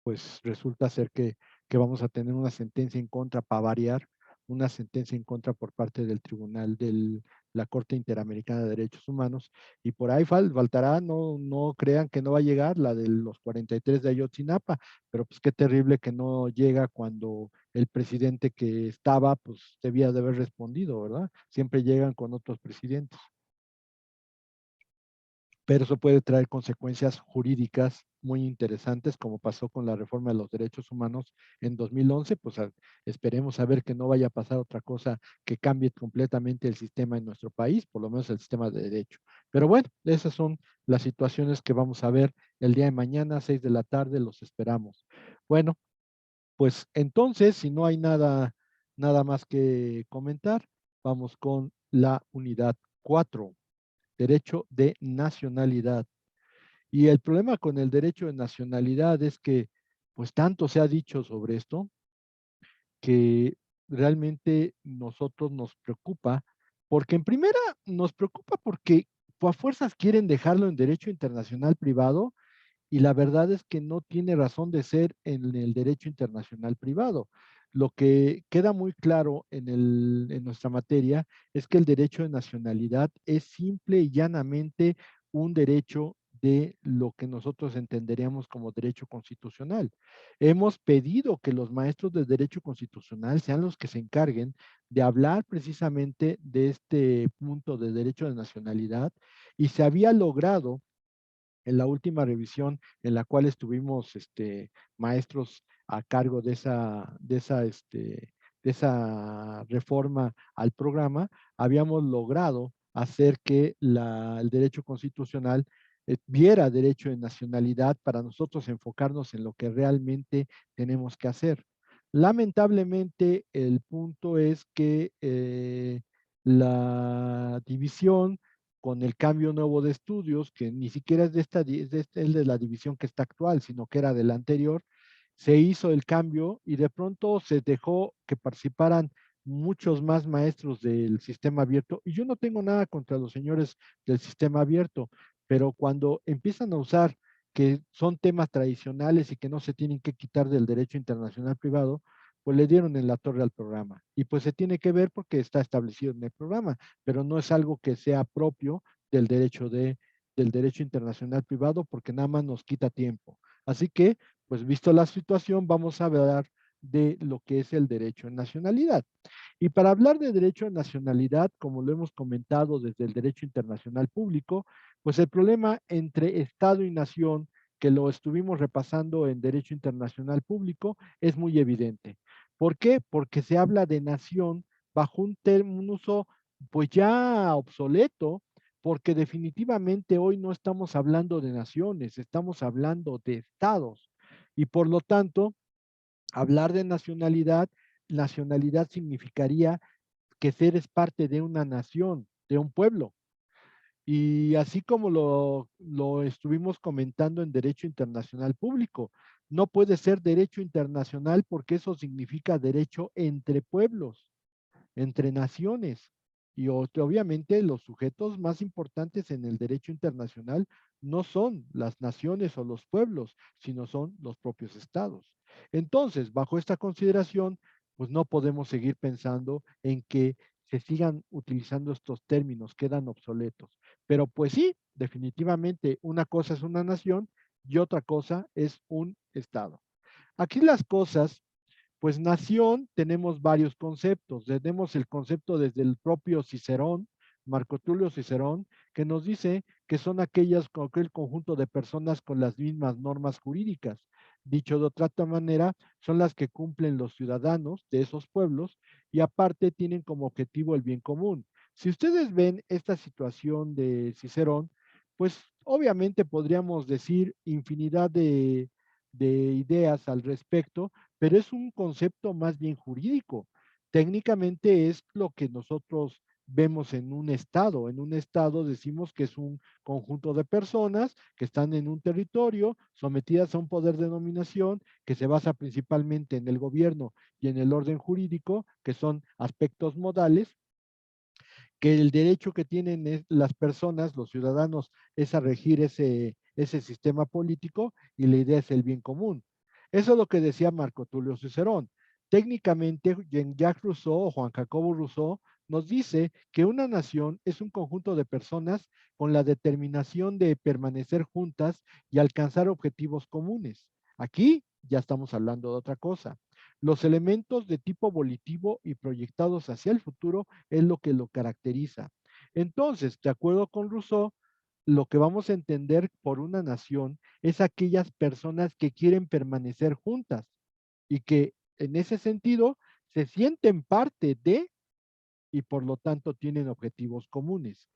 pues resulta ser que vamos a tener una sentencia en contra para variar, una sentencia en contra por parte del Tribunal de la Corte Interamericana de Derechos Humanos, y por ahí faltará, no crean que no va a llegar la de los 43 de Ayotzinapa, pero pues qué terrible que no llega cuando el presidente que estaba, pues debía de haber respondido, ¿verdad? Siempre llegan con otros presidentes, pero eso puede traer consecuencias jurídicas muy interesantes, como pasó con la reforma de los derechos humanos en 2011, pues esperemos a ver que no vaya a pasar otra cosa que cambie completamente el sistema en nuestro país, por lo menos el sistema de derecho. Pero bueno, esas son las situaciones que vamos a ver el día de mañana, 6 de la tarde, los esperamos. Bueno, pues entonces, si no hay nada más que comentar, vamos con la unidad 4, derecho de nacionalidad. Y el problema con el derecho de nacionalidad es que, pues tanto se ha dicho sobre esto, que realmente nosotros nos preocupa, porque en primera nos preocupa porque a fuerzas quieren dejarlo en derecho internacional privado y la verdad es que no tiene razón de ser en el derecho internacional privado. Lo que queda muy claro en nuestra materia es que el derecho de nacionalidad es simple y llanamente un derecho de lo que nosotros entenderíamos como derecho constitucional. Hemos pedido que los maestros de derecho constitucional sean los que se encarguen de hablar precisamente de este punto de derecho de nacionalidad y se había logrado en la última revisión en la cual estuvimos maestros a cargo de esa reforma al programa, habíamos logrado hacer que el derecho constitucional viera derecho de nacionalidad para nosotros enfocarnos en lo que realmente tenemos que hacer. Lamentablemente, el punto es que la división con el cambio nuevo de estudios, que ni siquiera es es de la división que está actual, sino que era de la anterior, se hizo el cambio y de pronto se dejó que participaran muchos más maestros del sistema abierto. Y yo no tengo nada contra los señores del sistema abierto, pero cuando empiezan a usar que son temas tradicionales y que no se tienen que quitar del derecho internacional privado, pues le dieron en la torre al programa. Y pues se tiene que ver porque está establecido en el programa, pero no es algo que sea propio del del derecho internacional privado porque nada más nos quita tiempo. Así que, pues visto la situación, vamos a hablar de lo que es el derecho en nacionalidad. Y para hablar de derecho a nacionalidad, como lo hemos comentado desde el derecho internacional público, pues el problema entre Estado y nación, que lo estuvimos repasando en derecho internacional público, es muy evidente. ¿Por qué? Porque se habla de nación bajo un uso pues ya obsoleto, porque definitivamente hoy no estamos hablando de naciones, estamos hablando de estados. Y por lo tanto, hablar de nacionalidad significaría que eres parte de una nación, de un pueblo. Y así como lo estuvimos comentando en derecho internacional público, no puede ser derecho internacional porque eso significa derecho entre pueblos, entre naciones. Y obviamente los sujetos más importantes en el derecho internacional no son las naciones o los pueblos, sino son los propios estados. Entonces, bajo esta consideración, pues no podemos seguir pensando en que se sigan utilizando estos términos, quedan obsoletos. Pero pues sí, definitivamente una cosa es una nación y otra cosa es un estado. Aquí las cosas pues nación, tenemos varios conceptos. Tenemos el concepto desde el propio Cicerón, Marco Tulio Cicerón, que nos dice que son aquel conjunto de personas con las mismas normas jurídicas. Dicho de otra manera, son las que cumplen los ciudadanos de esos pueblos y aparte tienen como objetivo el bien común. Si ustedes ven esta situación de Cicerón, pues obviamente podríamos decir infinidad de ideas al respecto, pero es un concepto más bien jurídico. Técnicamente es lo que nosotros vemos en un estado. En un estado decimos que es un conjunto de personas que están en un territorio sometidas a un poder de dominación que se basa principalmente en el gobierno y en el orden jurídico, que son aspectos modales, que el derecho que tienen las personas, los ciudadanos, es a regir ese sistema político y la idea es el bien común. Eso es lo que decía Marco Tulio Cicerón. Técnicamente, Jean-Jacques Rousseau o Juan Jacobo Rousseau nos dice que una nación es un conjunto de personas con la determinación de permanecer juntas y alcanzar objetivos comunes. Aquí ya estamos hablando de otra cosa. Los elementos de tipo volitivo y proyectados hacia el futuro es lo que lo caracteriza. Entonces, de acuerdo con Rousseau, lo que vamos a entender por una nación es aquellas personas que quieren permanecer juntas y que en ese sentido se sienten parte de y por lo tanto tienen objetivos comunes.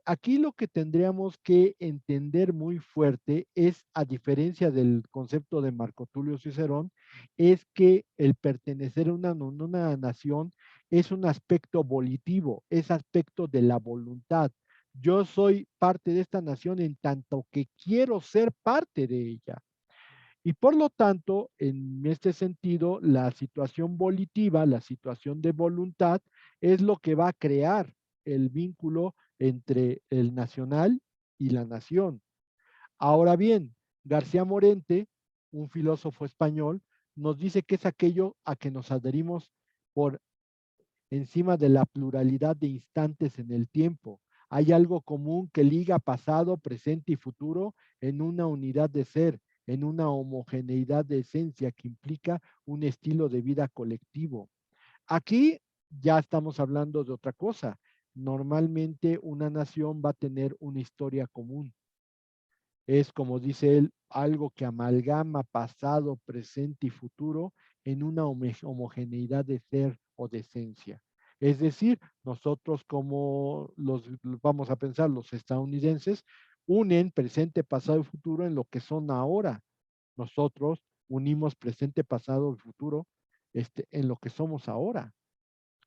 Aquí lo que tendríamos que entender muy fuerte es, a diferencia del concepto de Marco Tulio Cicerón, es que el pertenecer a una nación es un aspecto volitivo, es aspecto de la voluntad. Yo soy parte de esta nación en tanto que quiero ser parte de ella. Y por lo tanto, en este sentido, la situación volitiva, la situación de voluntad, es lo que va a crear el vínculo entre el nacional y la nación. Ahora bien, García Morente, un filósofo español, nos dice que es aquello a que nos adherimos por encima de la pluralidad de instantes en el tiempo. Hay algo común que liga pasado, presente y futuro en una unidad de ser, en una homogeneidad de esencia que implica un estilo de vida colectivo. Aquí ya estamos hablando de otra cosa. Normalmente una nación va a tener una historia común. Es, como dice él, algo que amalgama pasado, presente y futuro en una homogeneidad de ser o de esencia. Es decir, nosotros como vamos a pensar, los estadounidenses, unen presente, pasado y futuro en lo que son ahora. Nosotros unimos presente, pasado y futuro en lo que somos ahora.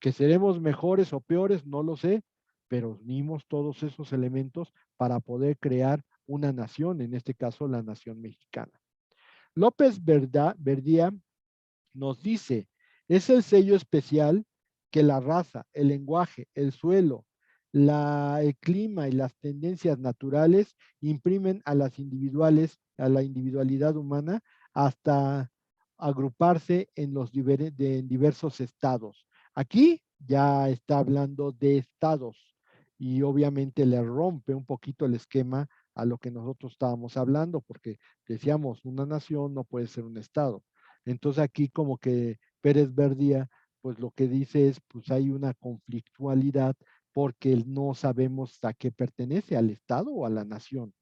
Que seremos mejores o peores, no lo sé, pero unimos todos esos elementos para poder crear una nación, en este caso la nación mexicana. López Verdía nos dice, es el sello especial que la raza, el lenguaje, el suelo, el clima y las tendencias naturales imprimen a las individuales, a la individualidad humana, hasta agruparse en en diversos estados. Aquí ya está hablando de estados y obviamente le rompe un poquito el esquema a lo que nosotros estábamos hablando, porque decíamos, una nación no puede ser un estado. Entonces aquí como que Pérez Verdía, pues lo que dice es, pues hay una conflictualidad porque no sabemos a qué pertenece, al Estado o a la nación.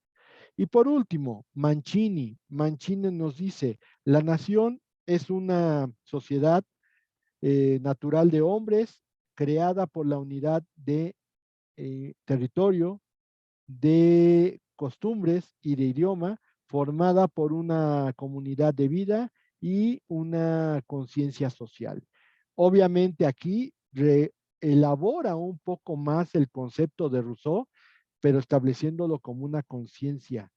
Y por último, Mancini nos dice, la nación es una sociedad natural de hombres creada por la unidad de territorio, de costumbres y de idioma, formada por una comunidad de vida y una conciencia social. Obviamente aquí elabora un poco más el concepto de Rousseau, pero estableciéndolo como una conciencia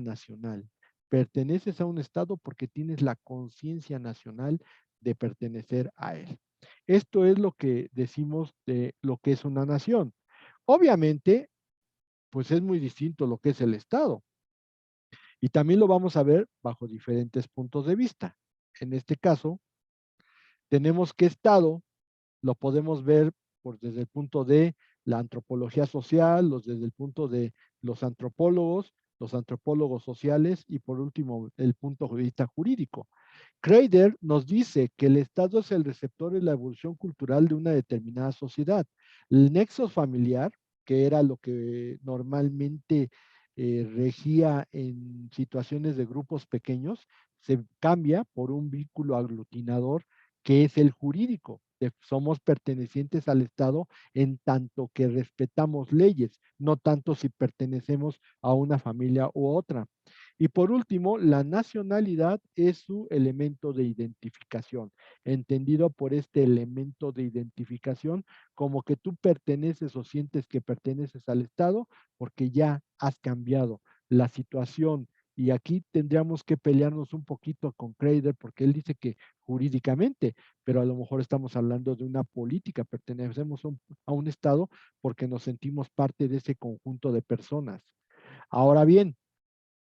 nacional. Perteneces a un Estado porque tienes la conciencia nacional de pertenecer a él. Esto es lo que decimos de lo que es una nación. Obviamente, pues es muy distinto lo que es el Estado. Y también lo vamos a ver bajo diferentes puntos de vista. En este caso, tenemos que Estado lo podemos ver desde el punto de la antropología social, desde el punto de los antropólogos sociales y por último el punto de vista jurídico. Kreider nos dice que el Estado es el receptor de la evolución cultural de una determinada sociedad. El nexo familiar, que era lo que normalmente regía en situaciones de grupos pequeños, se cambia por un vínculo aglutinador que es el jurídico. Somos pertenecientes al Estado en tanto que respetamos leyes, no tanto si pertenecemos a una familia u otra. Y por último, la nacionalidad es su elemento de identificación, entendido por este elemento de identificación como que tú perteneces o sientes que perteneces al Estado porque ya has cambiado la situación. Y aquí tendríamos que pelearnos un poquito con Kreider porque él dice que jurídicamente, pero a lo mejor estamos hablando de una política, pertenecemos a un Estado porque nos sentimos parte de ese conjunto de personas. Ahora bien,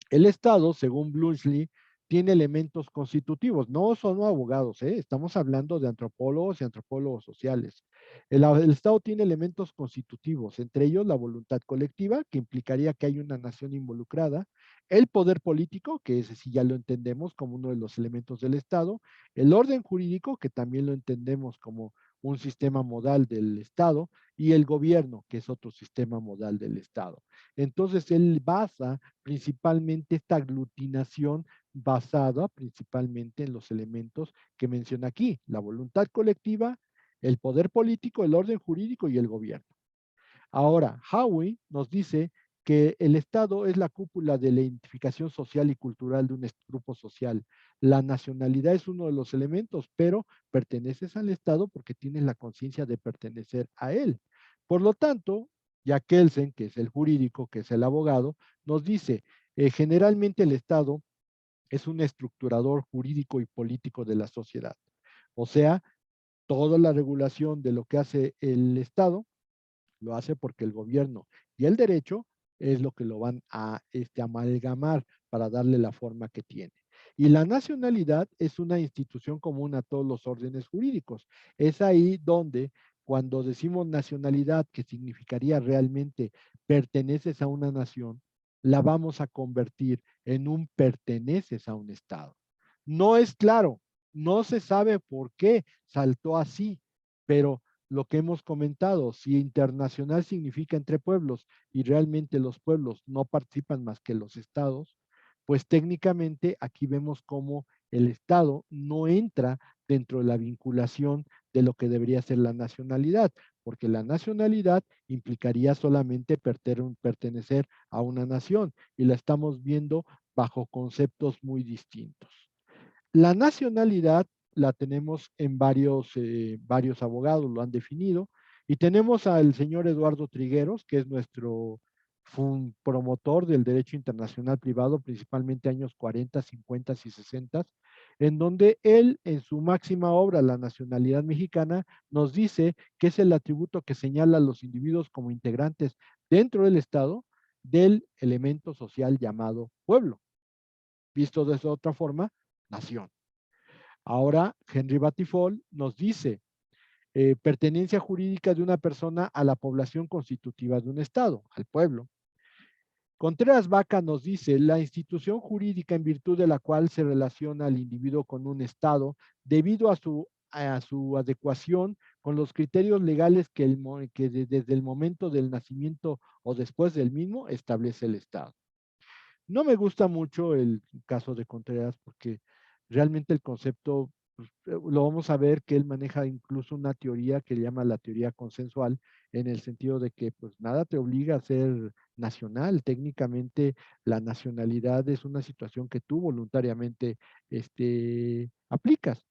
el Estado, según Bluntschli, tiene elementos constitutivos. No son abogados, ¿eh? Estamos hablando de antropólogos y antropólogos sociales. El Estado tiene elementos constitutivos, entre ellos la voluntad colectiva, que implicaría que hay una nación involucrada, el poder político, que ese sí ya lo entendemos como uno de los elementos del Estado, el orden jurídico, que también lo entendemos como un sistema modal del Estado, y el gobierno, que es otro sistema modal del Estado. Entonces, él basa principalmente esta aglutinación basada principalmente en los elementos que menciona aquí, la voluntad colectiva, el poder político, el orden jurídico y el gobierno. Ahora, Howe nos dice que el Estado es la cúpula de la identificación social y cultural de un grupo social. La nacionalidad es uno de los elementos, pero perteneces al Estado porque tienes la conciencia de pertenecer a él. Por lo tanto, ya Kelsen, que es el jurídico, que es el abogado, nos dice, generalmente el Estado es un estructurador jurídico y político de la sociedad. O sea, toda la regulación de lo que hace el Estado lo hace porque el gobierno y el derecho es lo que lo van a amalgamar para darle la forma que tiene. Y la nacionalidad es una institución común a todos los órdenes jurídicos. Es ahí donde, cuando decimos nacionalidad, que significaría realmente perteneces a una nación, la vamos a convertir en un perteneces a un Estado. No es claro, no se sabe por qué saltó así, pero lo que hemos comentado, si internacional significa entre pueblos y realmente los pueblos no participan más que los estados, pues técnicamente aquí vemos cómo el Estado no entra dentro de la vinculación de lo que debería ser la nacionalidad, porque la nacionalidad implicaría solamente pertenecer a una nación y la estamos viendo bajo conceptos muy distintos. La nacionalidad la tenemos en varios abogados, lo han definido, y tenemos al señor Eduardo Trigueros, que es nuestro promotor del derecho internacional privado, principalmente años 40, 50 y 60, en donde él, en su máxima obra, La nacionalidad mexicana, nos dice que es el atributo que señala a los individuos como integrantes dentro del Estado del elemento social llamado pueblo. Visto de esa otra forma, nación. Ahora, Henry Battifol nos dice, pertenencia jurídica de una persona a la población constitutiva de un Estado, al pueblo. Contreras Vaca nos dice, la institución jurídica en virtud de la cual se relaciona al individuo con un Estado, debido a su adecuación con los criterios legales que desde el momento del nacimiento o después del mismo establece el Estado. No me gusta mucho el caso de Contreras porque realmente el concepto, pues, lo vamos a ver que él maneja incluso una teoría que llama la teoría consensual, en el sentido de que pues nada te obliga a ser nacional. Técnicamente la nacionalidad es una situación que tú voluntariamente aplicas.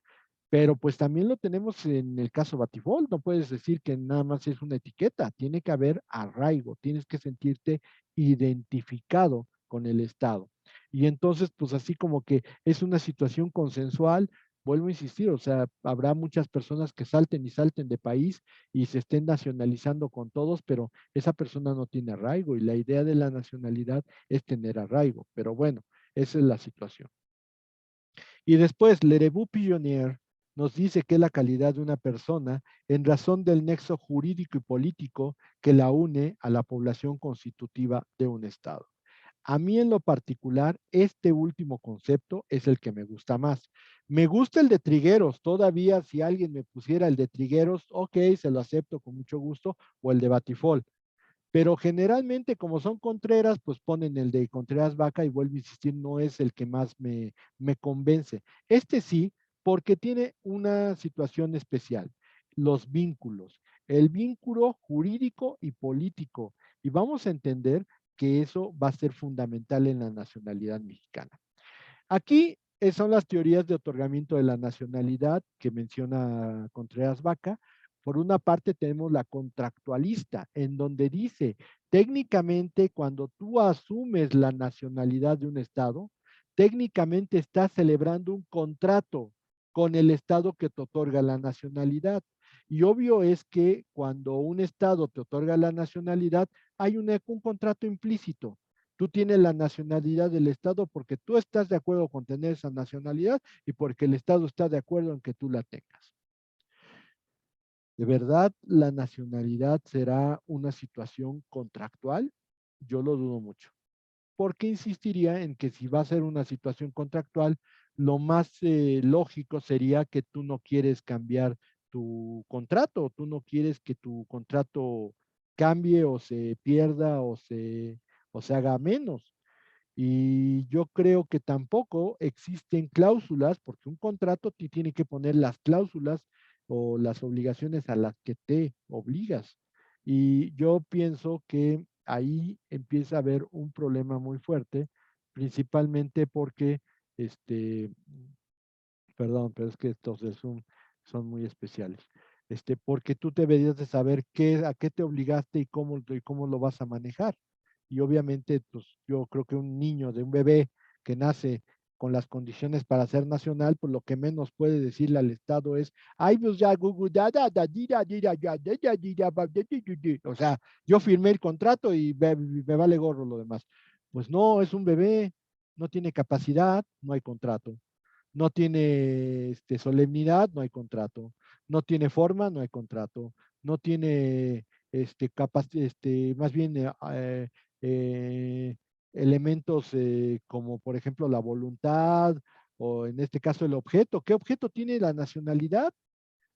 Pero pues también lo tenemos en el caso Batifol, no puedes decir que nada más es una etiqueta, tiene que haber arraigo, tienes que sentirte identificado con el Estado. Y entonces, pues así como que es una situación consensual, vuelvo a insistir, o sea, habrá muchas personas que salten y salten de país y se estén nacionalizando con todos, pero esa persona no tiene arraigo y la idea de la nacionalidad es tener arraigo. Pero bueno, esa es la situación. Y después, Lerebu-Pillonnier nos dice que es la calidad de una persona en razón del nexo jurídico y político que la une a la población constitutiva de un Estado. A mí en lo particular, este último concepto es el que me gusta más. Me gusta el de Trigueros, todavía si alguien me pusiera el de Trigueros, ok, se lo acepto con mucho gusto, o el de Batifol. Pero generalmente, como son Contreras, pues ponen el de Contreras Vaca y vuelvo a insistir, no es el que más me convence. Este sí, porque tiene una situación especial, los vínculos, el vínculo jurídico y político. Y vamos a entender que eso va a ser fundamental en la nacionalidad mexicana. Aquí son las teorías de otorgamiento de la nacionalidad que menciona Contreras Vaca. Por una parte tenemos la contractualista, en donde dice, técnicamente cuando tú asumes la nacionalidad de un Estado, técnicamente estás celebrando un contrato con el Estado que te otorga la nacionalidad. Y obvio es que cuando un Estado te otorga la nacionalidad, hay un contrato implícito. Tú tienes la nacionalidad del Estado porque tú estás de acuerdo con tener esa nacionalidad y porque el Estado está de acuerdo en que tú la tengas. ¿De verdad la nacionalidad será una situación contractual? Yo lo dudo mucho. Porque insistiría en que si va a ser una situación contractual, lo más lógico sería que tú no quieres cambiar tu contrato, tú no quieres que tu contrato cambie o se pierda o se haga menos. Y yo creo que tampoco existen cláusulas, porque un contrato te tiene que poner las cláusulas o las obligaciones a las que te obligas. Y yo pienso que ahí empieza a haber un problema muy fuerte, principalmente porque, este, perdón, pero es que estos de Zoom son muy especiales. Porque tú deberías de saber a qué te obligaste y cómo lo vas a manejar. Y obviamente, pues yo creo que un niño de un bebé que nace con las condiciones para ser nacional, pues lo que menos puede decirle al Estado es, ay, pues ya, gugu, o sea, yo firmé el contrato y me vale gorro lo demás. Pues no, es un bebé, no tiene capacidad, no hay contrato. No tiene solemnidad, no hay contrato. No tiene forma, no hay contrato. No tiene más bien eh, elementos como por ejemplo la voluntad o en este caso el objeto. ¿Qué objeto tiene la nacionalidad?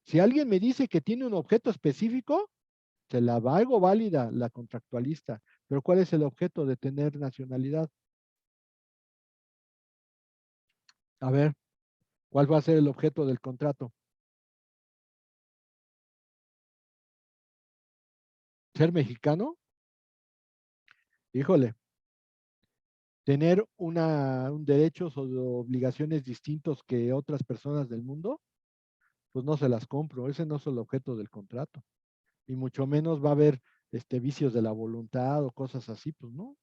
Si alguien me dice que tiene un objeto específico, se la valgo válida la contractualista. Pero ¿cuál es el objeto de tener nacionalidad? A ver, ¿cuál va a ser el objeto del contrato? ¿Ser mexicano? Híjole, tener un derechos o obligaciones distintos que otras personas del mundo, pues no se las compro. Ese no es el objeto del contrato. Y mucho menos va a haber vicios de la voluntad o cosas así, pues no.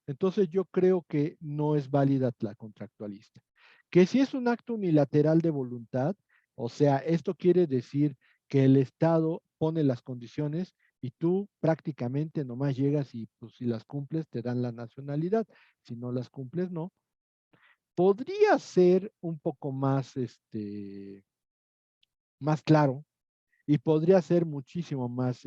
Entonces yo creo que no es válida la contractualista. Que si es un acto unilateral de voluntad, o sea, esto quiere decir que el Estado pone las condiciones y tú prácticamente nomás llegas y pues si las cumples te dan la nacionalidad, si no las cumples no. Podría ser un poco más, más claro y podría ser muchísimo más,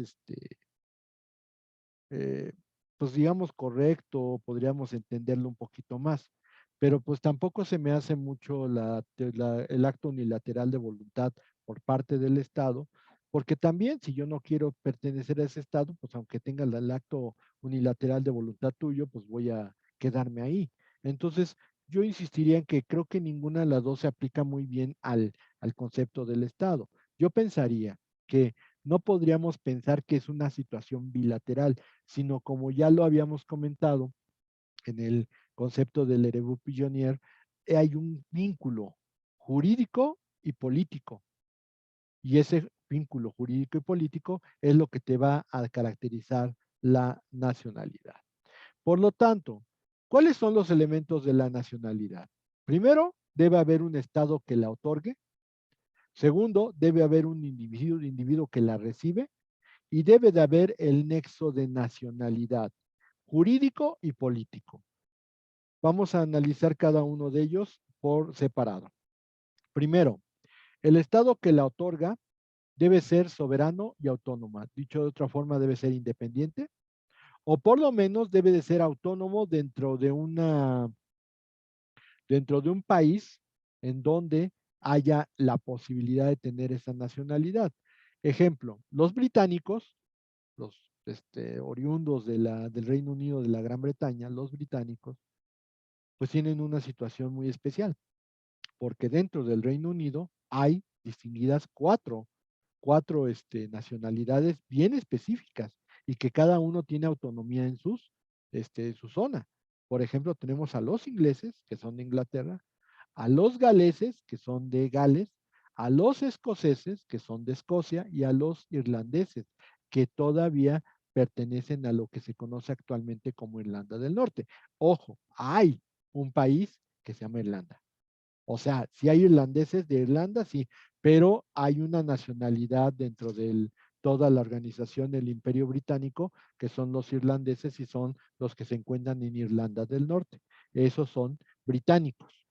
eh, pues digamos, correcto, podríamos entenderlo un poquito más, pero pues tampoco se me hace mucho el acto unilateral de voluntad por parte del Estado, porque también si yo no quiero pertenecer a ese Estado, pues aunque tenga el acto unilateral de voluntad tuyo, pues voy a quedarme ahí. Entonces, yo insistiría en que creo que ninguna de las dos se aplica muy bien al concepto del Estado. Yo pensaría que no podríamos pensar que es una situación bilateral, sino como ya lo habíamos comentado en el concepto del Erebu Pillonier, hay un vínculo jurídico y político. Y ese vínculo jurídico y político es lo que te va a caracterizar la nacionalidad. Por lo tanto, ¿cuáles son los elementos de la nacionalidad? Primero, debe haber un Estado que la otorgue. Segundo, debe haber un individuo que la recibe. Y debe de haber el nexo de nacionalidad, jurídico y político. Vamos a analizar cada uno de ellos por separado. Primero, el Estado que la otorga debe ser soberano y autónoma. Dicho de otra forma, debe ser independiente o por lo menos debe de ser autónomo dentro de un país en donde haya la posibilidad de tener esa nacionalidad. Ejemplo, los británicos, los oriundos del Reino Unido de la Gran Bretaña, los británicos, pues tienen una situación muy especial, porque dentro del Reino Unido hay distinguidas cuatro nacionalidades bien específicas y que cada uno tiene autonomía en su zona. Por ejemplo, tenemos a los ingleses, que son de Inglaterra, a los galeses, que son de Gales, a los escoceses, que son de Escocia, y a los irlandeses, que todavía pertenecen a lo que se conoce actualmente como Irlanda del Norte. Ojo, hay un país que se llama Irlanda. O sea, sí hay irlandeses de Irlanda, sí, pero hay una nacionalidad toda la organización del Imperio Británico, que son los irlandeses y son los que se encuentran en Irlanda del Norte. Esos son británicos.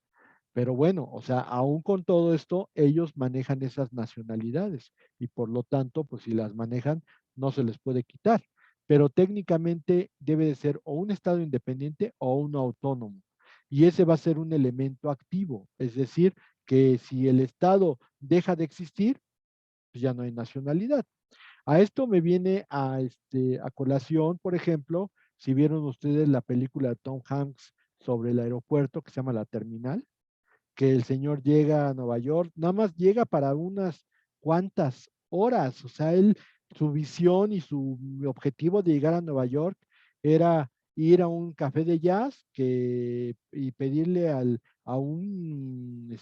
Pero bueno, o sea, aún con todo esto, ellos manejan esas nacionalidades y por lo tanto, pues si las manejan, no se les puede quitar. Pero técnicamente debe de ser o un estado independiente o uno autónomo. Y ese va a ser un elemento activo, es decir, que si el estado deja de existir, pues ya no hay nacionalidad. A esto me viene a colación, por ejemplo, si vieron ustedes la película de Tom Hanks sobre el aeropuerto que se llama La Terminal, que el señor llega a Nueva York, nada más llega para unas cuantas horas, o sea, él, su visión y su objetivo de llegar a Nueva York era ir a un café de jazz y pedirle a un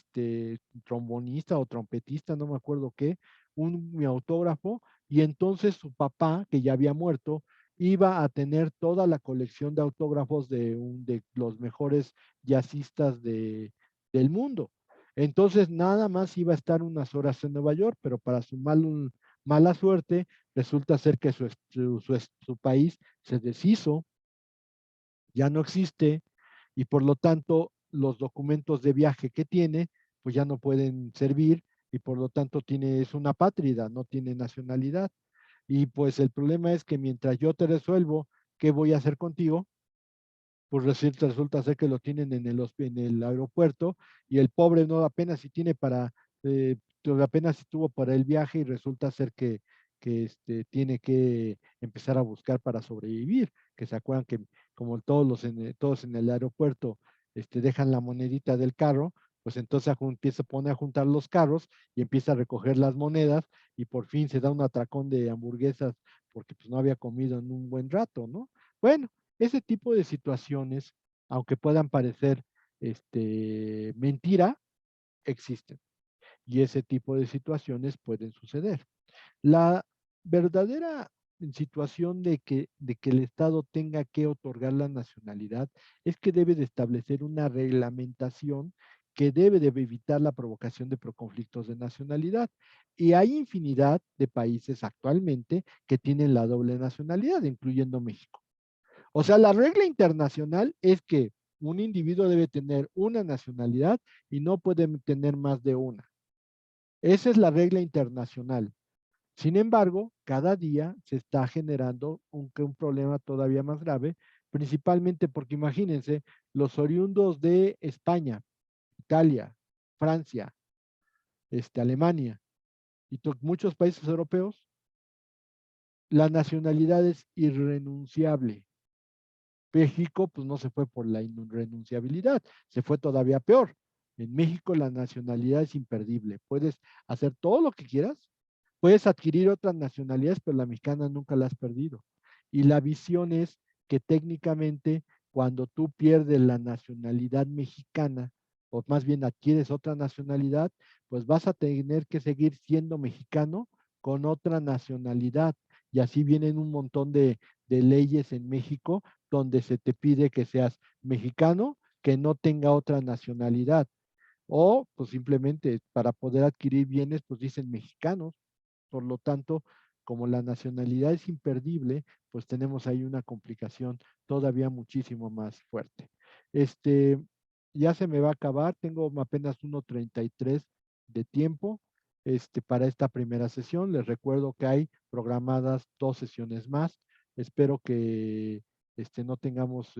trombonista o trompetista, no me acuerdo qué, mi autógrafo, y entonces su papá, que ya había muerto, iba a tener toda la colección de autógrafos de los mejores jazzistas del mundo. Entonces, nada más iba a estar unas horas en Nueva York, pero para su mala suerte, resulta ser que su país se deshizo, ya no existe, y por lo tanto, los documentos de viaje que tiene, pues ya no pueden servir, y por lo tanto es una apátrida, no tiene nacionalidad. Y pues el problema es que mientras yo te resuelvo qué voy a hacer contigo, pues resulta ser que lo tienen en el aeropuerto y el pobre no apenas si tiene apenas si tuvo para el viaje y resulta ser que tiene que empezar a buscar para sobrevivir, que se acuerdan que como todos en el aeropuerto dejan la monedita del carro, pues entonces empieza a poner a juntar los carros y empieza a recoger las monedas y por fin se da un atracón de hamburguesas porque pues no había comido en un buen rato, ¿no? Bueno, ese tipo de situaciones, aunque puedan parecer mentira, existen. Y ese tipo de situaciones pueden suceder. La verdadera situación de que el Estado tenga que otorgar la nacionalidad es que debe de establecer una reglamentación que debe de evitar la provocación de conflictos de nacionalidad. Y hay infinidad de países actualmente que tienen la doble nacionalidad, incluyendo México. O sea, la regla internacional es que un individuo debe tener una nacionalidad y no puede tener más de una. Esa es la regla internacional. Sin embargo, cada día se está generando un problema todavía más grave, principalmente porque imagínense, los oriundos de España, Italia, Francia, Alemania y muchos países europeos, la nacionalidad es irrenunciable. México, pues no se fue por la irrenunciabilidad, se fue todavía peor. En México la nacionalidad es imperdible. Puedes hacer todo lo que quieras, puedes adquirir otras nacionalidades, pero la mexicana nunca la has perdido. Y la visión es que técnicamente cuando tú pierdes la nacionalidad mexicana, o más bien adquieres otra nacionalidad, pues vas a tener que seguir siendo mexicano con otra nacionalidad. Y así vienen un montón de leyes en México donde se te pide que seas mexicano, que no tenga otra nacionalidad. O pues simplemente para poder adquirir bienes, pues dicen mexicanos. Por lo tanto, como la nacionalidad es imperdible, pues tenemos ahí una complicación todavía muchísimo más fuerte. Ya se me va a acabar, tengo apenas 1:33 de tiempo para esta primera sesión. Les recuerdo que hay programadas 2 sesiones más. Espero que no tengamos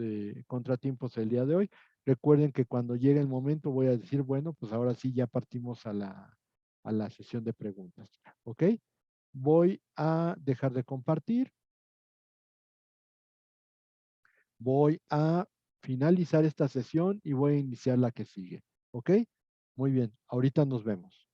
contratiempos el día de hoy. Recuerden que cuando llegue el momento voy a decir, bueno, pues ahora sí ya partimos a la sesión de preguntas. ¿Ok? Voy a dejar de compartir. Voy a finalizar esta sesión y voy a iniciar la que sigue. ¿Ok? Muy bien. Ahorita nos vemos.